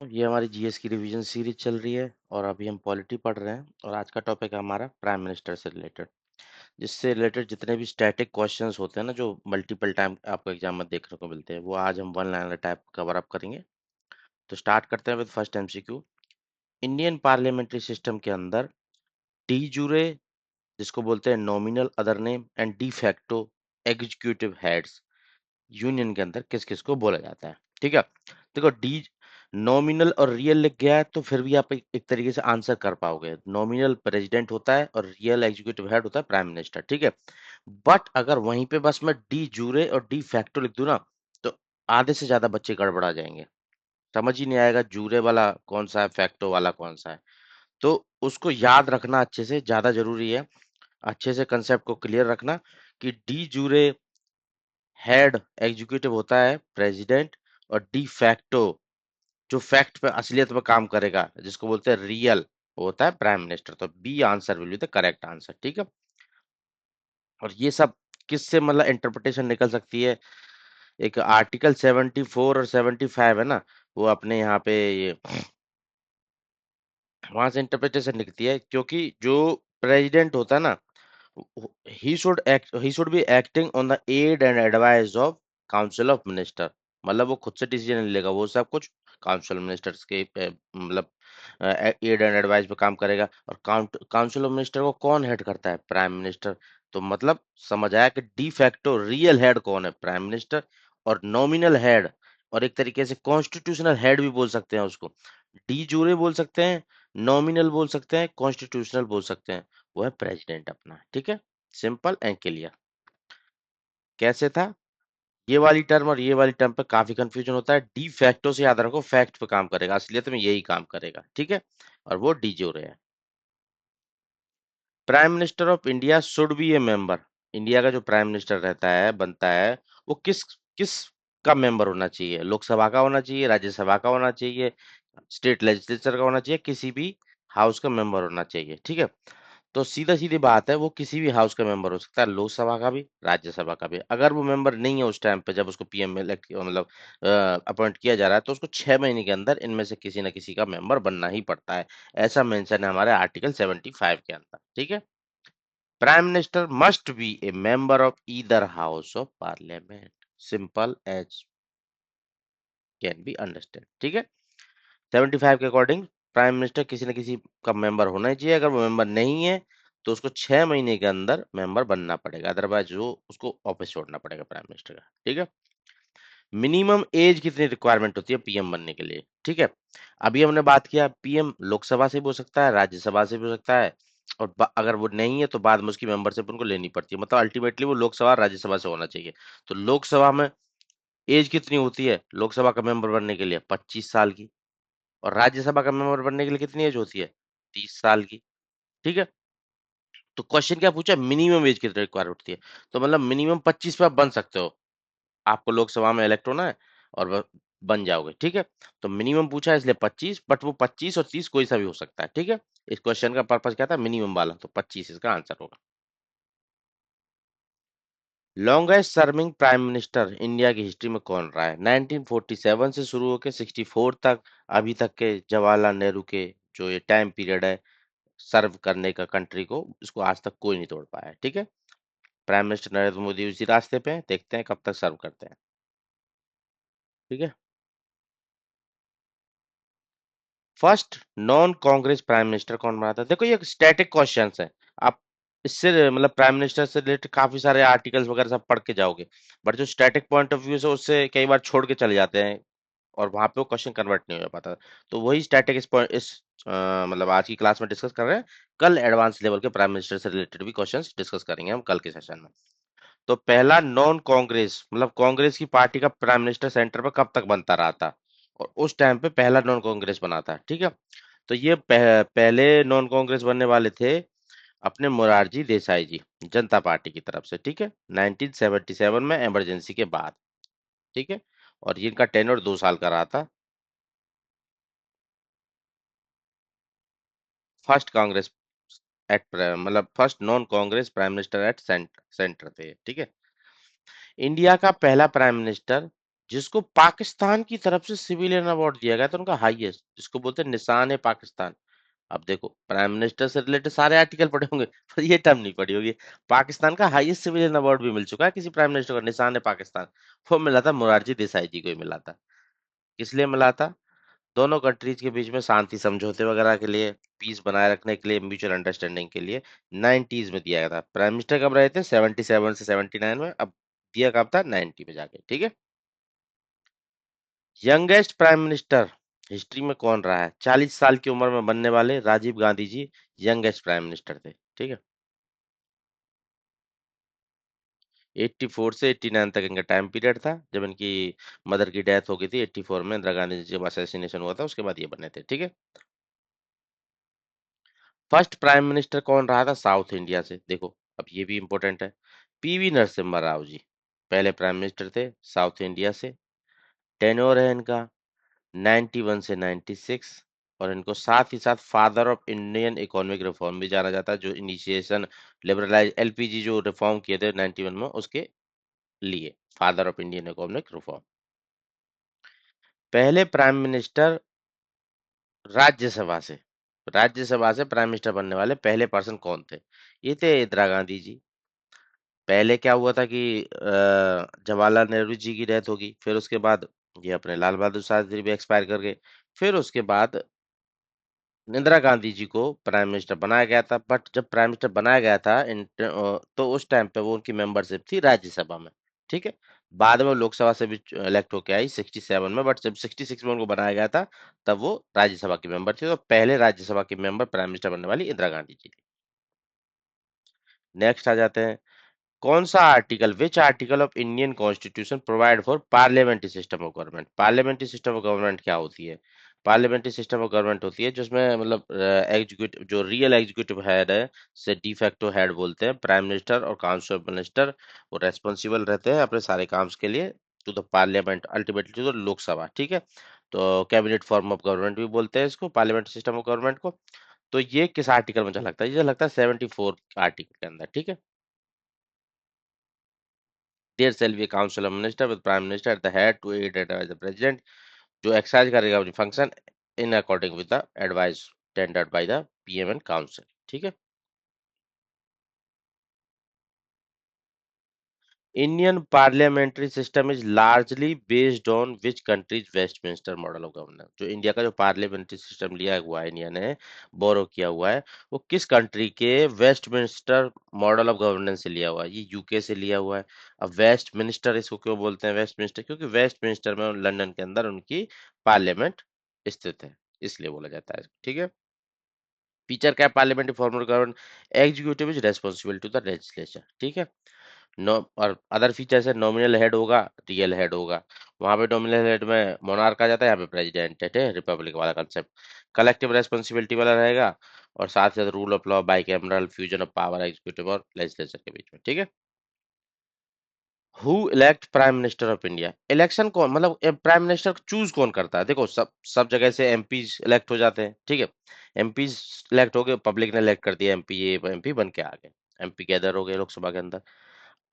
ये हमारी जीएस की रिवीजन सीरीज चल रही है और अभी हम पॉलिटी पढ़ रहे हैं और आज का टॉपिक है हमारा प्राइम मिनिस्टर से रिलेटेड। जिससे रिलेटेड जितने भी स्टैटिक क्वेश्चंस होते हैं ना, जो मल्टीपल टाइम आपको एग्जाम में देखने को मिलते हैं, वो आज हम one liner type cover up करेंगे। तो स्टार्ट करते हैं with first MCQ. Indian parliamentary system के अंदर डी जूरे, जिसको बोलते हैं nominal other name, and de facto executive heads, union के अंदर किस किस को बोला जाता है। ठीक है, देखो डी नॉमिनल और रियल लिख गया है तो फिर भी आप एक तरीके से आंसर कर पाओगे। नॉमिनल प्रेसिडेंट होता है और रियल एग्जीक्यूटिव हेड होता है प्राइम मिनिस्टर। ठीक है, बट अगर वहीं पे बस मैं डी जूरे और डी फैक्टो लिख दूं ना, तो आधे से ज्यादा बच्चे गड़बड़ा जाएंगे, समझ ही नहीं आएगा जूरे वाला कौन सा है, फैक्टो वाला कौन सा है। तो उसको याद रखना अच्छे से ज्यादा जरूरी है। अच्छे से कंसेप्ट को क्लियर रखना कि डी जूरे हेड एग्जीक्यूटिव होता है प्रेसिडेंट, और डी फैक्टो जो फैक्ट पे असलियत में काम करेगा, जिसको बोलते हैं रियल, वो होता है प्राइम मिनिस्टर। तो B answer will be the correct answer. ठीक है, और ये सब किससे मतलब इंटरप्रिटेशन निकल सकती है, एक आर्टिकल 74 और 75 है ना, वो अपने यहाँ पे ये वहां से इंटरप्रिटेशन निकलती है, क्योंकि जो प्रेसिडेंट होता है ना, he should be acting on the aid and advice of council of minister। मतलब वो खुद से डिसीजन नहीं लेगा, वो सब कुछ काउंसिल मिनिस्टर्स के मतलब एड एंड एडवाइस पे काम करेगा। और काउंसिल ऑफ मिनिस्टर को कौन हेड करता है, प्राइम मिनिस्टर। तो मतलब समझ आया कि डी फैक्टो रियल हेड कौन है, प्राइम मिनिस्टर। और नॉमिनल हेड, और एक तरीके से कॉन्स्टिट्यूशनल हेड भी बोल सकते हैं उसको, डी जूरे बोल सकते हैं, नॉमिनल बोल सकते हैं, कॉन्स्टिट्यूशनल बोल सकते हैं, वो है प्रेसिडेंट अपना। ठीक है, सिंपल एंड क्लियर। कैसे था, ये वाली टर्म और ये वाली टर्म पे काफी कंफ्यूजन होता है। डी फैक्टो से याद रखो फैक्ट पे काम करेगा, असलियत में यही काम करेगा। ठीक है, और वो डी जोरे है। Prime minister of India should be a member. India का जो प्राइम मिनिस्टर रहता है, बनता है, वो किस किस का मेंबर होना चाहिए, लोकसभा का होना चाहिए, राज्यसभा का होना चाहिए, स्टेट लेजिस्लेचर का होना चाहिए, किसी भी हाउस का मेंबर होना चाहिए। ठीक है, तो सीधा सीधी बात है, वो किसी भी हाउस का मेंबर हो सकता है, लोकसभा का भी, राज्यसभा का भी। अगर वो मेंबर नहीं है उस टाइम पे जब उसको पीएम इलेक्ट मतलब अपॉइंट किया जा रहा है, तो उसको 6 महीने के अंदर इनमें से किसी न किसी का मेंबर बनना ही पड़ता है। ऐसा मेंशन है हमारे आर्टिकल 75 के अंदर। ठीक है, prime minister must be a member of either house of parliament, simple as can be understand. ठीक है, 75 के अकॉर्डिंग प्राइम मिनिस्टर किसी न किसी का मेंबर होना ही चाहिए। अगर वो मेंबर नहीं है तो उसको 6 महीने के अंदर मेंबर बनना पड़ेगा, अदरवाइज वो उसको ऑफिस छोड़ना पड़ेगा प्राइम मिनिस्टर का। ठीक है, मिनिमम एज कितनी रिक्वायरमेंट होती है पीएम बनने के लिए। ठीक है, अभी हमने बात किया पीएम लोकसभा से भी हो सकता है, राज्यसभा से भी हो सकता है, और अगर वो नहीं है तो बाद में उसकी मेंबरशिप उनको लेनी पड़ती है। मतलब अल्टीमेटली वो लोकसभा राज्यसभा से होना चाहिए। तो लोकसभा में एज कितनी होती है लोकसभा का मेंबर बनने के लिए, 25 साल की। और राज्यसभा का मेंबर बनने के लिए कितनी एज होती है, 30 साल की। ठीक है, तो क्वेश्चन क्या पूछा, मिनिमम एज कितनी रिक्वायर होती है। तो मतलब मिनिमम 25 पे आप बन सकते हो, आपको लोकसभा में इलेक्ट होना है और बन जाओगे। ठीक है, तो मिनिमम पूछा है इसलिए 25, बट वो 25 और 30 कोई सा भी हो सकता है। ठीक है, इस क्वेश्चन का पर्पज क्या था, मिनिमम वाला, तो 25 इसका आंसर होगा। Longest serving prime minister India की हिस्ट्री में कौन रहा है, 1947 से शुरू होकर 64 तक, अभी तक के जवाहरलाल नेहरू के जो ये टाइम पीरियड है सर्व करने का कंट्री को, इसको आज तक कोई नहीं तोड़ पाया है। ठीक है, प्राइम मिनिस्टर नरेंद्र मोदी उसी रास्ते पे हैं, देखते हैं कब तक सर्व करते हैं। ठीक है, first non Congress prime minister कौन बना था। देखो ये स्टैटिक क्वेश्चंस है, आप इससे मतलब प्राइम मिनिस्टर से रिलेटेड काफी सारे आर्टिकल्स वगैरह सब पढ़ के जाओगे, बट जो स्टैटिक पॉइंट ऑफ व्यू से उससे कई बार छोड़ के चले जाते हैं और वहां पे वो क्वेश्चन कन्वर्ट नहीं हो पाता। तो वही स्टैटिक इस point- इस मतलब आज की क्लास में डिस्कस कर रहे हैं। कल एडवांस लेवल के प्राइम मिनिस्टर से रिलेटेड भी क्वेश्चंस डिस्कस करेंगे हम कल के सेशन में। तो पहला नॉन कांग्रेस मतलब कांग्रेस की पार्टी का प्राइम मिनिस्टर सेंटर पे कब तक बनता रहा था, और उस टाइम पे पहला नॉन कांग्रेस बना था। ठीक है, तो ये पहले नॉन कांग्रेस बनने वाले थे अपने मोरारजी देसाई जी, जनता पार्टी की तरफ से। ठीक है, 1977 में इमरजेंसी के बाद। ठीक है, और ये इनका टेन्योर 2 साल का रहा था। फर्स्ट कांग्रेस एट मतलब first non Congress prime minister at centre थे। ठीक है, इंडिया का पहला प्राइम मिनिस्टर जिसको पाकिस्तान की तरफ से सिविलियन अवार्ड दिया गया था, उनका हाईएस्ट, जिसको बोलते हैं निशान ए पाकिस्तान। अब देखो, प्राइम मिनिस्टर से रिलेटेड सारे आर्टिकल पढ़े होंगे पर ये टर्म नहीं पढ़ी होगी। पाकिस्तान का हाईएस्ट सिविलियन अवार्ड भी मिल चुका है किसी प्राइम मिनिस्टर को, निशान ए पाकिस्तान। वो मिला था मोरारजी देसाई जी को ही मिला था। किस लिए मिला था? दोनों कंट्रीज के बीच में शांति समझौते वगैरह के लिए, पीस बनाए रखने के लिए, म्यूचुअल अंडरस्टैंडिंग के लिए 90s में दिया गया था। प्राइम मिनिस्टर कब रहे थे? 77 से 79 में। अब दिया कब था? 90 में जाके, ठीक है। यंगेस्ट प्राइम मिनिस्टर हिस्ट्री में कौन रहा है? 40 साल की उम्र में बनने वाले Rajiv Gandhi ji youngest prime minister थे, ठीक है। 84 से 89 तक इनका टाइम पीरियड था, जब इनकी मदर की डेथ हो गई थी 84 में, इंदिरा गांधी जी जब असैसिनेशन हुआ था उसके बाद ये बने थे, ठीक है। फर्स्ट प्राइम मिनिस्टर कौन रहा था साउथ इंडिया से? देखो, अब ये भी इंपॉर्टेंट है। पीवी नरसिम्हा राव जी पहले प्राइम मिनिस्टर थे साउथ इंडिया से। टेन्योर है इनका 91 से 96। और इनको साथ ही साथ father of Indian economic reform भी जाना जाता है, जो इनिशिएशन लिबरलाइज एलपीजी जो रिफॉर्म किए थे 91 में, उसके लिए father of Indian economic reform. पहले प्राइम मिनिस्टर राज्यसभा से, राज्यसभा से प्राइम मिनिस्टर बनने वाले पहले पर्सन कौन थे? ये थे इंदिरा गांधी जी। पहले क्या हुआ था कि जवाहरलाल नेहरू जी की डेथ होगी, फिर उसके बाद ये अपने लाल बहादुर शास्त्री भी एक्सपायर कर गए। फिर उसके बाद इंदिरा गांधी जी को प्राइम मिनिस्टर बनाया गया था, बट जब प्राइम मिनिस्टर बनाया गया था तो उस टाइम पे वो उनकी मेंबरशिप थी राज्यसभा में, ठीक है। बाद में वो लोकसभा से भी इलेक्ट होके आई 67 में, बट जब 66 में उनको बनाया गया था तब वो राज्यसभा की मेंबर थी। तो पहले राज्यसभा की मेंबर प्राइम मिनिस्टर बनने वाली इंदिरा गांधी जी थी। नेक्स्ट आ जाते हैं। कौन सा article, which article of Indian constitution provide for parliamentary system of government? Parliamentary system of government क्या होती है? पार्लियामेंट्री सिस्टम ऑफ गवर्नमेंट होती है जिसमें मतलब एग्जीक्यूटिव, जो रियल एग्जीक्यूटिव हेड है, से डिफैक्टो हेड बोलते हैं, प्राइम मिनिस्टर और काउंसिल ऑफ मिनिस्टर, वो रेस्पॉन्सिबल रहते हैं अपने सारे काम के लिए to the parliament, ultimately to the Lok Sabha, ठीक है। तो कैबिनेट फॉर्म ऑफ गवर्नमेंट भी बोलते हैं इसको, पार्लियामेंट्री सिस्टम ऑफ गवर्नमेंट को। तो ये किस आर्टिकल में झलकता है? ये झलकता है 74 आर्टिकल के अंदर, ठीक है। There shall be a council of minister with prime minister at the head to aid and advise the president, जो एक्सरसाइज करेगा अपनी function in according with the advice tendered by the PM and council, ठीक है। Indian parliamentary system is largely based on which countries Westminster model of governance? जो India का जो parliamentary system लिया हुआ है इंडिया ने, बोरो किया हुआ है, वो किस कंट्री के वेस्टमिंस्टर मॉडल ऑफ गवर्नेंस से लिया हुआ है? ये यूके से लिया हुआ है। अब वेस्टमिंस्टर इसको क्यों बोलते हैं वेस्टमिंस्टर? क्योंकि वेस्टमिंस्टर में लंदन के अंदर उनकी पार्लियामेंट स्थित है, इसलिए बोला जाता है, ठीक है। फीचर क्या है parliamentary form of government? Executive is responsible to the legislature, ठीक है। नो, और अदर फीचर्स है, नॉमिनल हेड होगा, रियल हेड होगा। वहां पे नॉमिनल हेड में मोनार्क आ जाता है, यहाँ पे प्रेसिडेंट है, रिपब्लिक वाला कंसेप्ट। कलेक्टिव रेस्पॉन्सिबिलिटी वाला रहेगा। और साथ साथ rule of law, by cameral fusion of power executive और लेजिस्लेचर के बीच में, ठीक है। Who elect prime minister of India? Election कौन, मतलब प्राइम मिनिस्टर चूज कौन करता है? देखो, सब सब जगह से एमपीज इलेक्ट हो जाते हैं, ठीक है। एमपीज इलेक्ट हो गए, पब्लिक ने इलेक्ट कर दिया एमपी, ये एमपी बन के आ गए, एमपी गैदर हो गए लोकसभा के अंदर।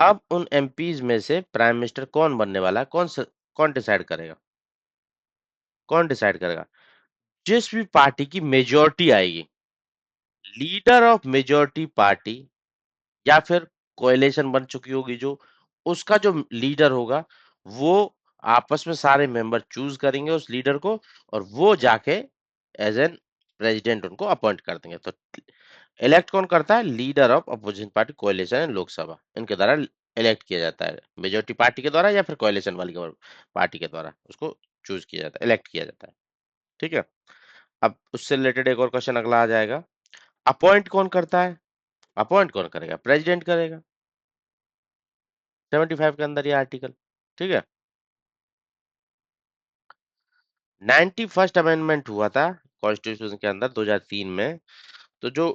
अब उन एमपीज में से प्राइम मिनिस्टर कौन बनने वाला है? कौन डिसाइड करेगा? कौन डिसाइड करेगा? जिस भी पार्टी की मेजोरिटी आएगी, लीडर ऑफ मेजोरिटी पार्टी, या फिर कोएलिशन बन चुकी होगी जो, उसका जो लीडर होगा, वो आपस में सारे मेंबर चूज करेंगे उस लीडर को, और वो जाके एज एन प्रेसिडेंट उनको अपॉइंट कर देंगे। तो इलेक्ट कौन करता है? Leader of opposition party, coalition and Lok Sabha, इनके द्वारा इलेक्ट किया जाता है, मेजोरिटी पार्टी के द्वारा या फिर कोएलिशन वाली पार्टी के द्वारा उसको चूज किया जाता है, इलेक्ट किया जाता है, ठीक है। अब उससे रिलेटेड एक और क्वेश्चन अगला आ जाएगा। अपॉइंट कौन करता है? अपॉइंट कौन करेगा? प्रेसिडेंट करेगा, 75 के अंदर ये आर्टिकल, ठीक है। 91st अमेंडमेंट हुआ था कॉन्स्टिट्यूशन के अंदर 2003 में। तो जो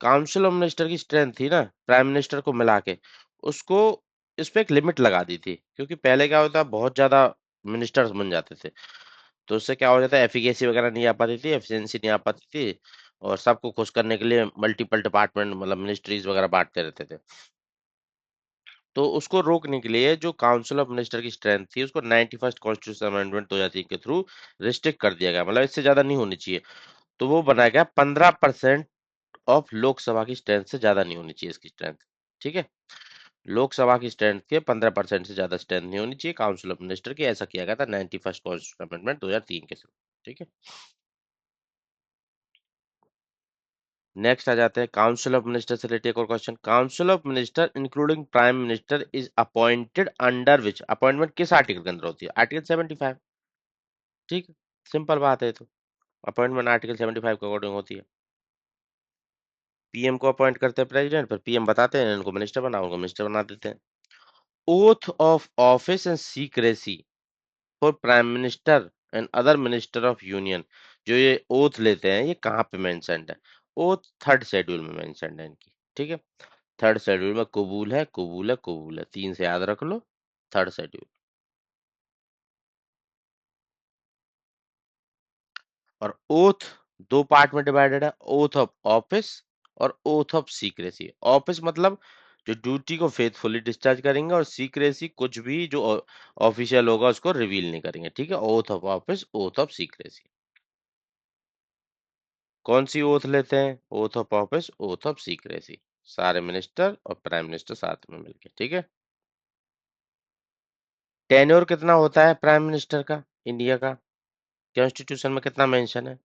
काउंसिल ऑफ मिनिस्टर की स्ट्रेंथ थी ना, प्राइम मिनिस्टर को मिला के, उसको इस पे एक लिमिट लगा दी थी, क्योंकि पहले क्या होता, बहुत ज्यादा मिनिस्टर्स बन जाते थे। तो उससे क्या हो जाता है, एफिकेसी वगैरह नहीं आ पाती थी, एफिशिएंसी नहीं आ पाती थी। और सबको खुश करने के लिए मल्टीपल डिपार्टमेंट, मतलब मिनिस्ट्रीज वगैरह बांटते रहते थे। तो उसको रोकने के लिए जो काउंसिल ऑफ मिनिस्टर की स्ट्रेंथ थी उसको 91st कॉन्स्टिट्यूशन अमेंडमेंट 2003 के थ्रू रिस्ट्रिक्ट कर दिया गया, मतलब इससे ज्यादा नहीं होनी चाहिए। तो वो बनाया गया 15% ऑफ लोकसभा की स्ट्रेंथ से ज्यादा नहीं होनी चाहिए इसकी स्ट्रेंथ। ठीक है, लोकसभा की स्ट्रेंथ के 15% से ज्यादा स्ट्रेंथ नहीं होनी चाहिए काउंसिल ऑफ मिनिस्टर की, ऐसा किया गया था 91st कॉन्स्टिट्यूशन अमेंडमेंट 2003 के थ्रू। ठीक है, नेक्स्ट आ जाते हैं काउंसिल ऑफ मिनिस्टर से रिलेटेड एक और question. Council of minister including prime minister is appointed under which, appointment किस आर्टिकल के अंदर होती है? आर्टिकल 75। ठीक है, सिंपल बात है, तो अपॉइंटमेंट आर्टिकल 75 के अकॉर्डिंग होती है। पीएम को अपॉइंट करते हैं प्रेसिडेंट, फिर पीएम बताते हैं इनको मिनिस्टर बनाओ, उनको मिनिस्टर बना देते हैं। Oath of office and secrecy for prime minister and other minister of union, जो ये ओथ लेते हैं ये कहाँ पे मेंशन्ड है? ओथ थर्ड शेड्यूल में मेंशन्ड है इनकी। ठीक है, थर्ड शेड्यूल में कबूल है, कबूल है, कबूल है, तीन से याद रख लो, थर्ड शेड्यूल। और ओथ दो पार्ट में डिवाइडेड है, ओथ ऑफ ऑफिस और ओथ ऑफ सीक्रेसी। ऑफिस मतलब जो ड्यूटी को फेथफुली डिस्चार्ज करेंगे, और सीक्रेसी कुछ भी जो ऑफिशियल होगा उसको रिवील नहीं करेंगे। ठीक है, oath of office, oath of secrecy. कौन सी ओथ लेते हैं? Oath of office, oath of secrecy, सारे मिनिस्टर और प्राइम मिनिस्टर साथ में मिलके। ठीक है, टेन्योर कितना होता है प्राइम मिनिस्टर का इंडिया का? कॉन्स्टिट्यूशन में कितना मेंशन है?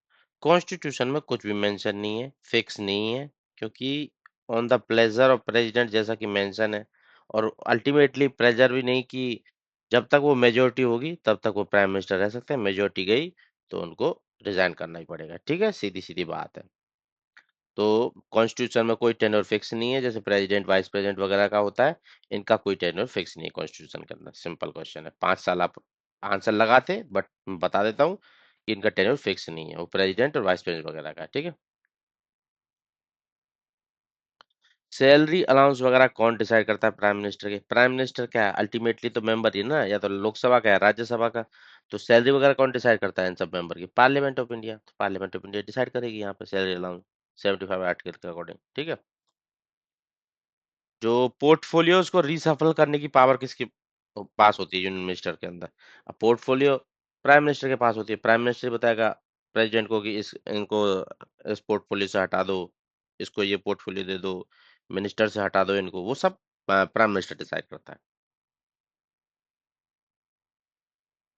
कॉन्स्टिट्यूशन में कुछ भी मेंशन नहीं है, फिक्स नहीं है, क्योंकि on the pleasure of president जैसा कि मेंशन है। और अल्टीमेटली प्रेजर भी नहीं कि जब तक वो मेजोरिटी होगी तब तक वो प्राइम मिनिस्टर रह सकते हैं, मेजोरिटी गई तो उनको रिजाइन करना ही पड़ेगा। ठीक है, सीधी सीधी बात है। तो कॉन्स्टिट्यूशन में कोई टेन्योर फिक्स नहीं है, जैसे प्रेसिडेंट वाइस प्रेसिडेंट वगैरह का होता है, इनका कोई टेन्योर फिक्स नहीं है कॉन्स्टिट्यूशन के अंदर। सिंपल क्वेश्चन है, 5 साल आप आंसर लगाते, बट बता देता हूँ कि इनका टेन्योर फिक्स नहीं है, वो प्रेसिडेंट और वाइस प्रेसिडेंट वगैरह का है। ठीक है, सैलरी अलाउंस वगैरह कौन डिसाइड करता है प्राइम मिनिस्टर के? प्राइम मिनिस्टर क्या है, अल्टीमेटली तो मेंबर ही ना, या तो लोकसभा का है राज्यसभा का। तो सैलरी वगैरह कौन डिसाइड करता है इन सब मेंबर की? Parliament of India. तो पार्लियामेंट ऑफ इंडिया डिसाइड करेगी यहाँ पे सैलरी अलाउंस 75 आर्टिकल के अकॉर्डिंग। ठीक है, जो पोर्टफोलियोज को रीसफल करने की पावर किसके पास होती है यूनियन मिनिस्टर के अंदर? अब पोर्टफोलियो प्राइम मिनिस्टर के पास होती है, प्राइम मिनिस्टर बताएगा प्रेसिडेंट को कि इस इनको इस पोर्टफोलियो से हटा दो, इसको ये पोर्टफोलियो दे दो, मिनिस्टर से हटा दो इनको, वो सब प्राइम मिनिस्टर डिसाइड करता है।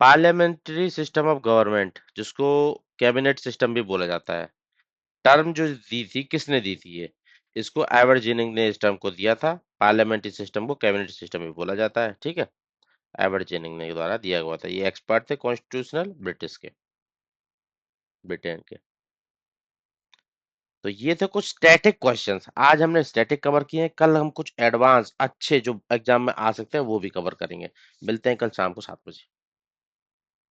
पार्लियामेंट्री सिस्टम ऑफ गवर्नमेंट, जिसको कैबिनेट सिस्टम भी बोला जाता है, टर्म जो दी थी किसने दी थी ये? इसको एवर्जीनिंग ने इस टर्म को दिया था। पार्लियामेंट्री सिस्टम को कैबिनेट सिस्टम भी बोला जाता है। ठीक है, एवर्जीनिंग ने द्वारा दिया हुआ था, ये एक्सपर्ट थे कॉन्स्टिट्यूशनल ब्रिटिश के, ब्रिटेन के। तो ये थे कुछ स्टैटिक क्वेश्चंस, आज हमने स्टैटिक कवर किए हैं, कल हम कुछ एडवांस अच्छे जो एग्जाम में आ सकते हैं वो भी कवर करेंगे। मिलते हैं कल शाम को 7 बजे।